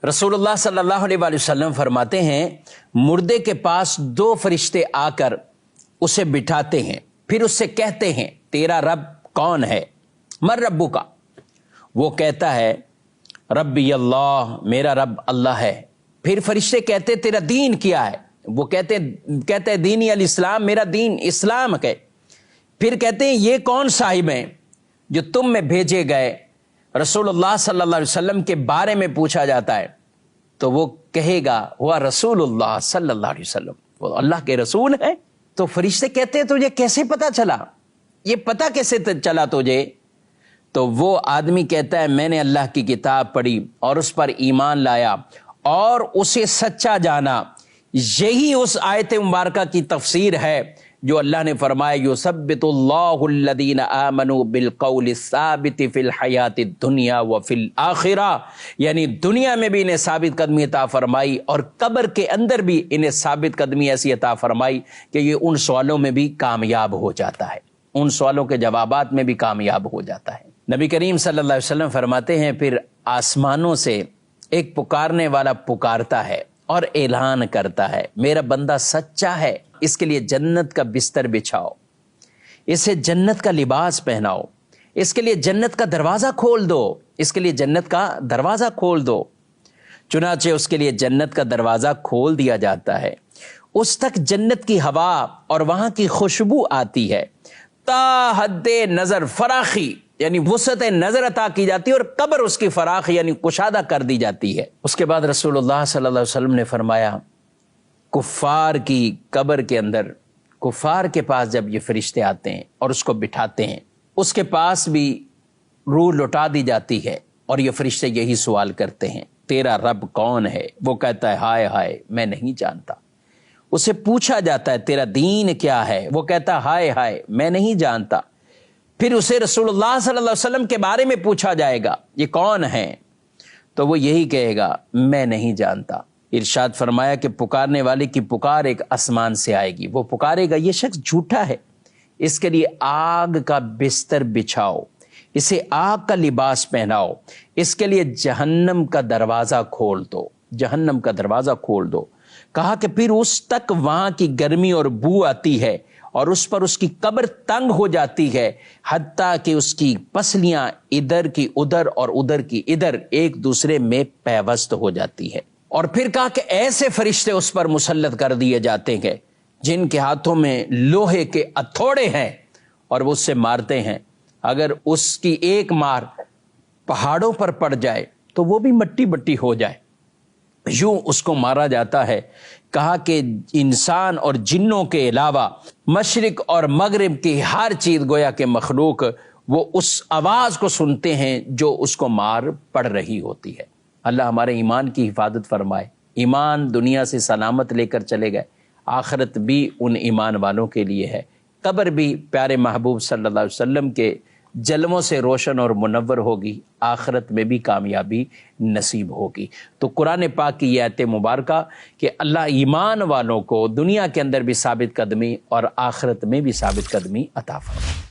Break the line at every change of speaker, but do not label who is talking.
रसूलुल्लाह सल्लल्लाहु अलैहि वसल्लम फरमाते हैं, मुर्दे के पास दो फरिश्ते आकर उसे बिठाते हैं, फिर उससे कहते हैं तेरा रब कौन है, मर रब्बु का। वो कहता है रब्बी अल्लाह, मेरा रब अल्लाह है। फिर फरिश्ते कहते तेरा दीन क्या है, वो कहते दीनी अल इस्लाम, मेरा दीन इस्लाम है। फिर कहते हैं ये कौन साहिब हैं जो तुम में भेजे गए। रसूलुल्लाह सल्लल्लाहु अलैहि वसल्लम के बारे में पूछा जाता है तो वो कहेगा हुआ रसूलुल्लाह सल्लल्लाहु अलैहि वसल्लम, वो अल्लाह के रसूल है। तो फरिश्ते कहते हैं तुझे कैसे पता चला, ये पता कैसे चला तुझे? तो वो आदमी कहता है मैंने अल्लाह की किताब पढ़ी और उस पर ईमान लाया और उसे सच्चा जाना। यही उस आयत मुबारका की तफसीर है जो अल्लाह ने फरमाया युसब्बितुल्लाहुल्लज़ीना आमनू बिलक़ौलि साबिति फिल हयाति दुनिया व फिल आखिरा, यानी दुनिया में भी इन्हें साबित कदमी अता फरमाई और कब्र के अंदर भी इन्हें साबित कदमी ऐसी अता फरमाई कि ये उन सवालों में भी कामयाब हो जाता है, उन सवालों के जवाबात में भी कामयाब हो जाता है। नबी करीम सल्लल्लाहु अलैहि वसल्लम फरमाते हैं फिर आसमानों से एक पुकारने वाला पुकारता है और ऐलान करता है मेरा बंदा सच्चा है, इसके लिए जन्नत का बिस्तर बिछाओ, इसे जन्नत का लिबास पहनाओ, इसके लिए जन्नत का दरवाज़ा खोल दो, इसके लिए जन्नत का दरवाज़ा खोल दो। चुनाचे उसके लिए जन्नत का दरवाज़ा खोल दिया जाता है, उस तक जन्नत की हवा और वहाँ की खुशबू आती है। ता हद्दे नज़र फराखी यानी वुसअत नज़र अता की जाती है और कब्र उसकी फराख यानी कुशादा कर दी जाती है। उसके बाद रसूलुल्लाह सल्लल्लाहु अलैहि वसल्लम ने फरमाया कुफ़ार की कब्र के अंदर, कुफ़ार के पास जब ये फरिश्ते आते हैं और उसको बिठाते हैं, उसके पास भी रूह लौटा दी जाती है और ये फरिश्ते यही सवाल करते हैं तेरा रब कौन है। वो कहता है हाय हाय मैं नहीं जानता। उसे पूछा जाता है तेरा दीन क्या है, वो कहता है हाय हाय मैं नहीं जानता। फिर उसे रसूलुल्लाह सल्लल्लाहु अलैहि वसल्लम के बारे में पूछा जाएगा ये कौन है, तो वो यही कहेगा मैं नहीं जानता। इरशाद फरमाया कि पुकारने वाले की पुकार एक आसमान से आएगी, वो पुकारेगा ये शख्स झूठा है, इसके लिए आग का बिस्तर बिछाओ, इसे आग का लिबास पहनाओ, इसके लिए जहन्नम का दरवाज़ा खोल दो, जहन्नम का दरवाज़ा खोल दो। कहा कि फिर उस तक वहाँ की गर्मी और बू आती है और उस पर उसकी कब्र तंग हो जाती है, हत्ता कि उसकी पसलियां इधर की उधर और उधर की इधर एक दूसरे में पैवस्त हो जाती है। और फिर कहा कि ऐसे फरिश्ते उस पर मुसल्लत कर दिए जाते हैं जिनके हाथों में लोहे के हथौड़े हैं और वो उससे मारते हैं। अगर उसकी एक मार पहाड़ों पर पड़ जाए तो वो भी मट्टी मट्टी हो जाए, यूं उसको मारा जाता है। कहा कि इंसान और जिन्नों के अलावा मशरिक और मगरिब की हर चीज़ गोया के मखलूक वो उस आवाज़ को सुनते हैं जो उसको मार पड़ रही होती है। अल्लाह हमारे ईमान की हिफाजत फरमाए, ईमान दुनिया से सलामत लेकर चले गए, आखिरत भी उन ईमान वालों के लिए है, कब्र भी प्यारे महबूब सल्लल्लाहु अलैहि वसल्लम के जलमों से रोशन और मुनव्वर होगी, आखिरत में भी कामयाबी नसीब होगी। तो कुरान पाक की यह आयत मुबारका कि अल्लाह ईमान वालों को दुनिया के अंदर भी साबित कदमी और आखिरत में भी साबित कदमी अता फरमाए।